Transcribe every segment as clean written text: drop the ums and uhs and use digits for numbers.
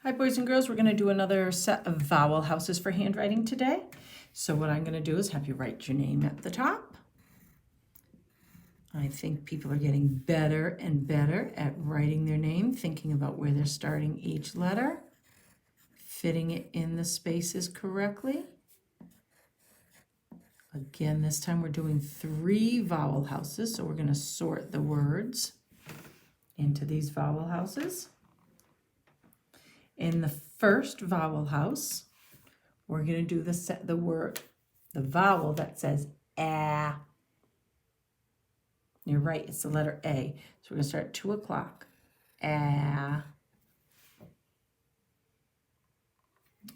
Hi boys and girls, we're going to do another set of vowel houses for handwriting today. So what I'm going to do is have you write your name at the top. I think people are getting better and better at writing their name, thinking about where they're starting each letter, fitting it in the spaces correctly. Again, this time we're doing 3 vowel houses, so we're going to sort the words into these vowel houses. In the first vowel house, we're going to do the vowel that says a. You're right, it's the letter A. So we're going to start at 2 o'clock. A.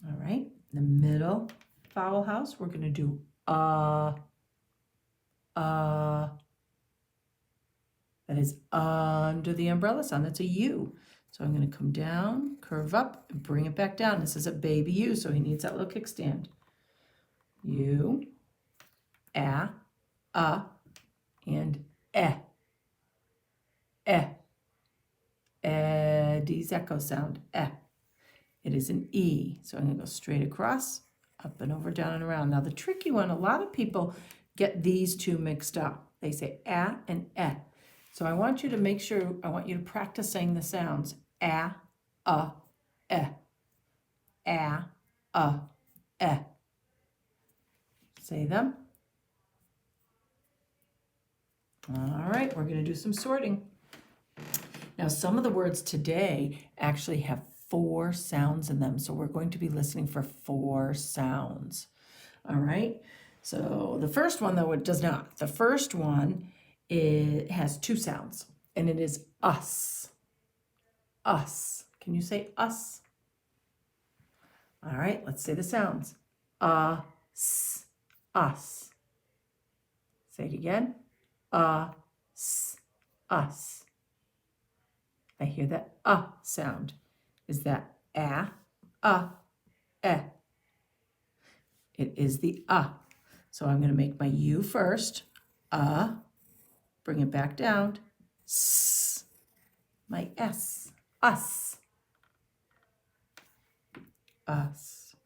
All right, the middle vowel house, we're going to do That is under the umbrella sound. That's a U. So I'm going to come down, curve up, and bring it back down. This is a baby U, so he needs that little kickstand. U, A, and E. D's echo sound, E. It is an E, so I'm going to go straight across, up and over, down and around. Now the tricky one, a lot of people get these two mixed up. They say A and E. So I want you to make sure, I want you to practice saying the sounds. A, E. A, E. Say them. All right, we're going to do some sorting. Now, some of the words today actually have 4 sounds in them, so we're going to be listening for 4 sounds. All right, so the first one, though, it does not. The first one, it has 2 sounds, and it is us. Us. Can you say us? All right, let's say the sounds. Us. Us. Say it again. Us. Us. I hear that sound. Is that a, e? It is the So I'm going to make my U first. Bring it back down. S. My S. Us. Us.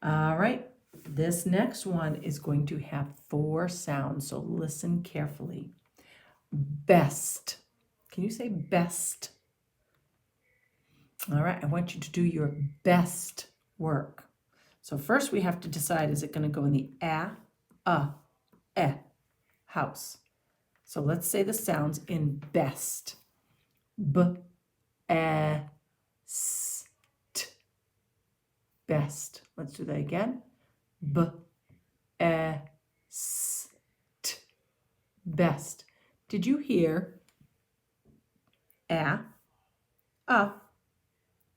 All right. This next one is going to have 4 sounds, so listen carefully. Best. Can you say best? All right, I want you to do your best work. So first we have to decide, is it going to go in the e house? So let's say the sounds in best. B, e, s, t. Best. Let's do that again. B, e, s, t. Best. Did you hear a,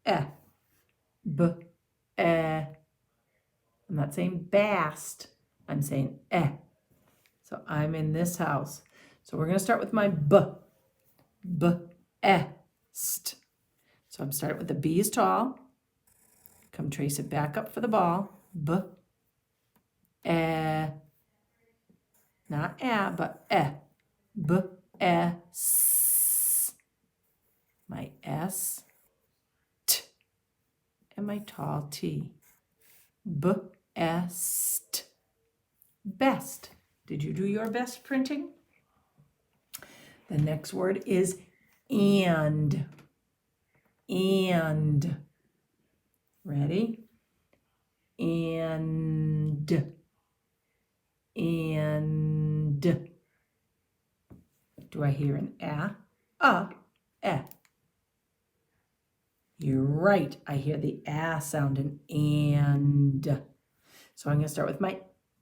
e, b, e? I'm not saying bast, I'm saying e. So I'm in this house. So we're going to start with my b, st. So I'm starting with the B is tall. Come trace it back up for the ball. B, e. Not a, but e. B, e, s. My S, T, and my tall T. Best. Best. Did you do your best printing? The next word is and. And. Ready? And. And. Do I hear an a, e? You're right. I hear the sound in and. So I'm going to start with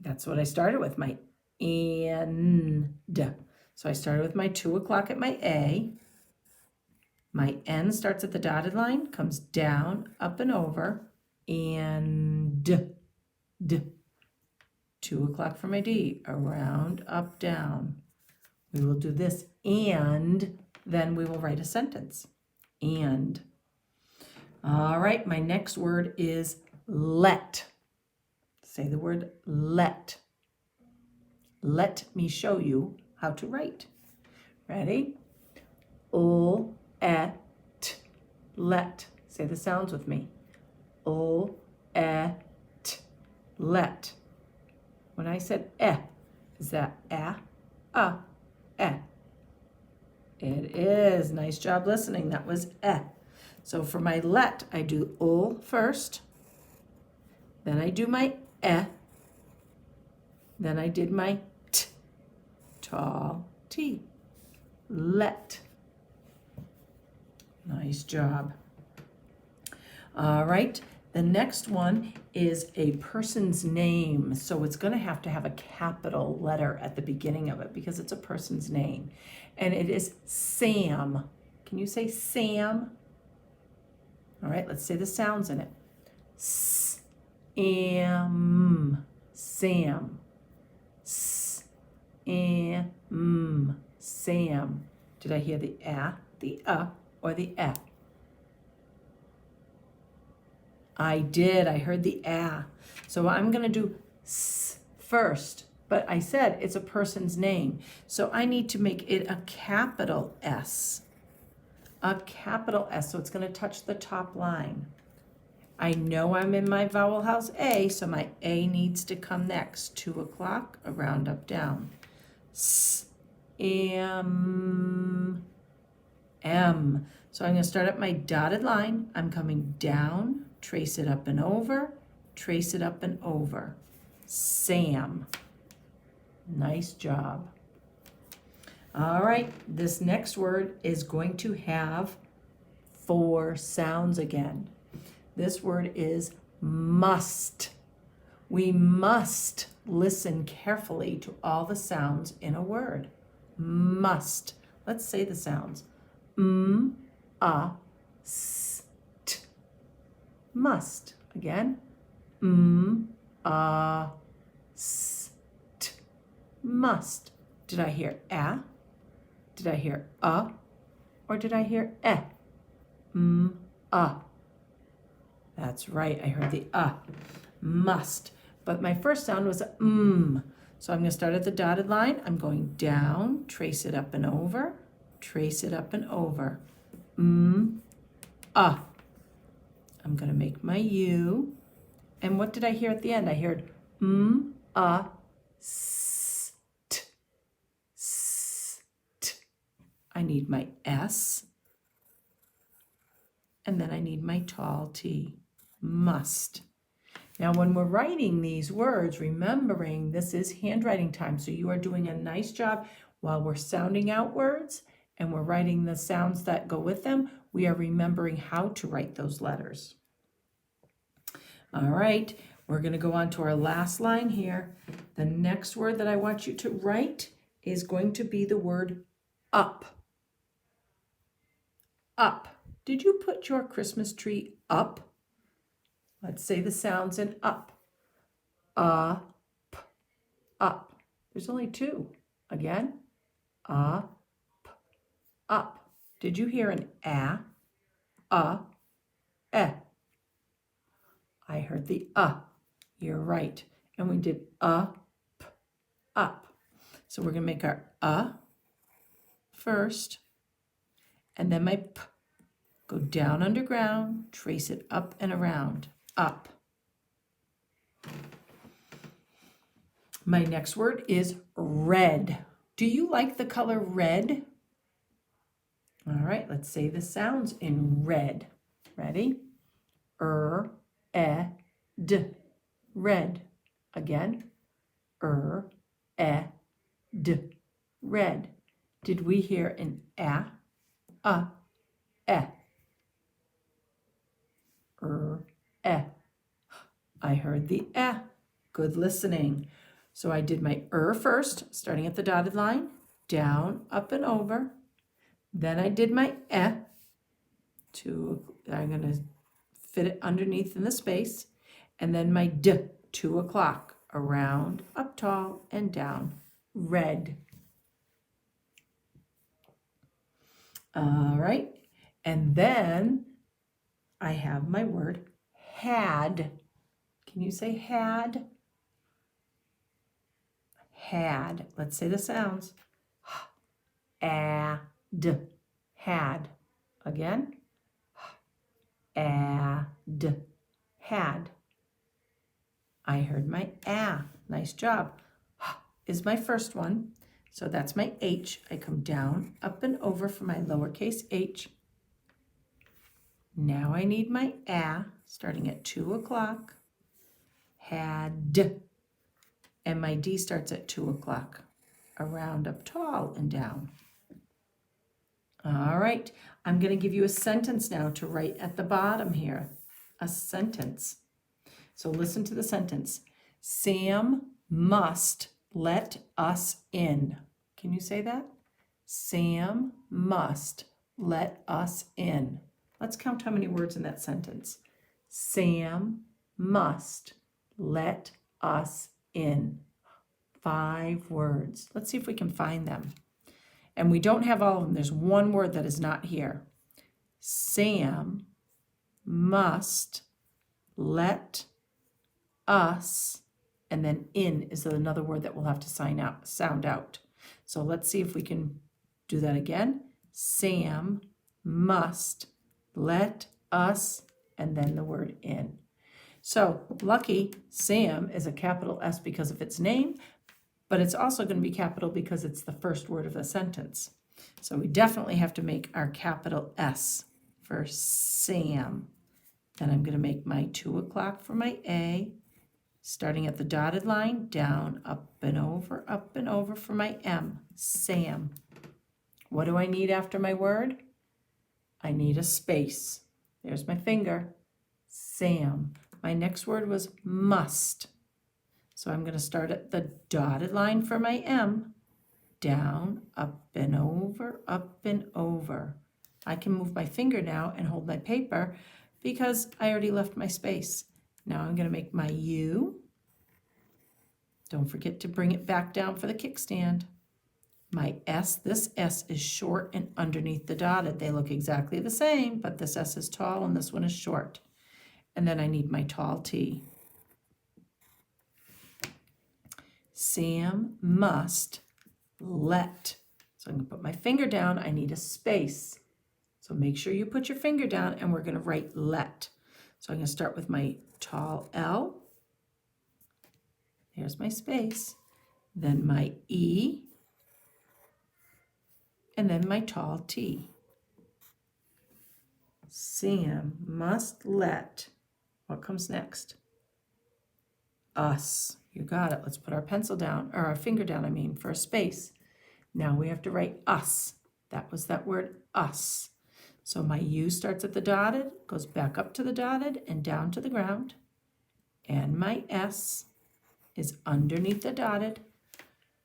that's what I started with, my and. So I started with my 2 o'clock at my A. My N starts at the dotted line, comes down, up and over, and d. 2 o'clock for my D, around, up, down. We will do this and then we will write a sentence. And. All right, my next word is let. Say the word let. Let me show you how to write. Ready? Let. Say the sounds with me. T. Let. When I said is that eh? It is. Nice job listening. That was eh. So for my let, I do first. Then I do my eh. Then I did my t. Tall T. Let. Nice job. All right. The next one is a person's name. So it's going to have a capital letter at the beginning of it because it's a person's name. And it is Sam. Can you say Sam? All right, let's say the sounds in it. Sam. Sam. Did I hear the the or the eh? I did. I heard the So I'm going to do s first. But I said it's a person's name. So I need to make it a capital S. A capital S. So it's going to touch the top line. I know I'm in my vowel house A, so my A needs to come next. 2 o'clock, around, up, down. M. So I'm going to start at my dotted line. I'm coming down, trace it up and over, trace it up and over. Sam. Nice job. All right, this next word is going to have 4 sounds again. This word is must. We must listen carefully to all the sounds in a word. Must. Let's say the sounds. St. Must. Again. St. Must. Did I hear a? Did I hear a? Or did I hear eh? That's right, I heard the must. But my first sound was So I'm going to start at the dotted line. I'm going down, trace it up and over, trace it up and over. I'm going to make my U. And what did I hear at the end? I heard st. St. I need my S. And then I need my tall T. Must. Now, when we're writing these words, remembering this is handwriting time, so you are doing a nice job while we're sounding out words and we're writing the sounds that go with them, we are remembering how to write those letters. All right, we're going to go on to our last line here. The next word that I want you to write is going to be the word up. Up. Did you put your Christmas tree up? Let's say the sounds in up. Up. Up. There's only 2. Again. Up. Up. Did you hear an eh? I heard the You're right. And we did up. So we're going to make our first. And then my p. Go down underground, trace it up and around. Up. My next word is red. Do you like the color red? All right, let's say the sounds in red. Ready? D. Red. Again. D. Red. Did we hear an eh? I heard the eh. Good listening. So I did my first, starting at the dotted line, down, up and over. Then I did my eh. I'm going to fit it underneath in the space. And then my d, 2 o'clock, around, up tall, and down. Red. All right. And then I have my word had. Can you say had? Had. Let's say the sounds. Had. Had. Again. Had. Had. I heard my ah. Nice job. Is my first one. So that's my H. I come down, up and over for my lowercase h. Now I need my ah, starting at 2 o'clock. Had. And my D starts at 2 o'clock. Around up tall and down. All right, I'm going to give you a sentence now to write at the bottom here. A sentence. So listen to the sentence. Sam must let us in. Can you say that? Sam must let us in. Let's count how many words in that sentence. Sam must let us in. 5 words. Let's see if we can find them. And we don't have all of them. There's one word that is not here. Sam must let us, and then in is another word that we'll have to sound out. So let's see if we can do that again. Sam must let us, and then the word in. So lucky, Sam is a capital S because of its name, but it's also going to be capital because it's the first word of the sentence. So we definitely have to make our capital S for Sam. Then I'm going to make my 2 o'clock for my A, starting at the dotted line, down, up and over for my M, Sam. What do I need after my word? I need a space. There's my finger, Sam. My next word was must. So I'm going to start at the dotted line for my M, down, up and over, up and over. I can move my finger now and hold my paper because I already left my space. Now I'm going to make my U. Don't forget to bring it back down for the kickstand. My S, this S is short and underneath the dotted. They look exactly the same, but this S is tall and this one is short. And then I need my tall T. Sam must let. So I'm going to put my finger down. I need a space. So make sure you put your finger down and we're going to write let. So I'm going to start with my tall L. There's my space. Then my E. And then my tall T. Sam must let. What comes next? Us. You got it. Let's put our pencil down, or our finger down, for a space. Now we have to write us. That was that word us. So my U starts at the dotted, goes back up to the dotted and down to the ground. And my S is underneath the dotted.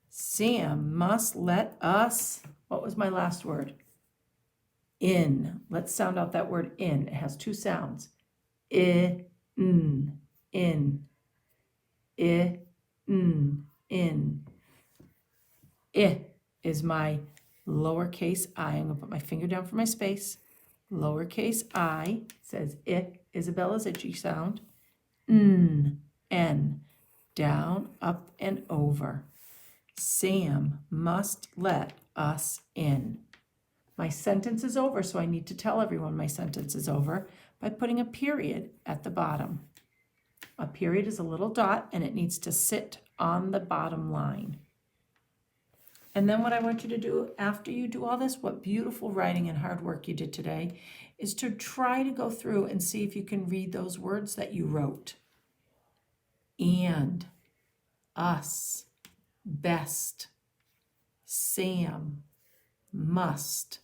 Sam must let us. What was my last word? In. Let's sound out that word in. It has 2 sounds. In. In. In. I is my lowercase I. I'm going to put my finger down for my space. Lowercase I says I. Isabella's itchy sound. N. Down, up, and over. Sam must let us in. My sentence is over, so I need to tell everyone my sentence is over by putting a period at the bottom. A period is a little dot, and it needs to sit on the bottom line. And then what I want you to do after you do all this, what beautiful writing and hard work you did today, is to try to go through and see if you can read those words that you wrote. And, us, best, Sam, must,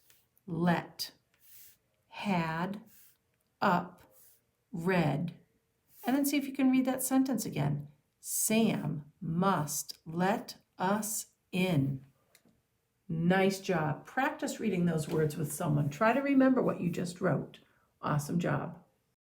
let, had, up, read, and then see if you can read that sentence again. Sam must let us in. Nice job. Practice reading those words with someone. Try to remember what you just wrote. Awesome job.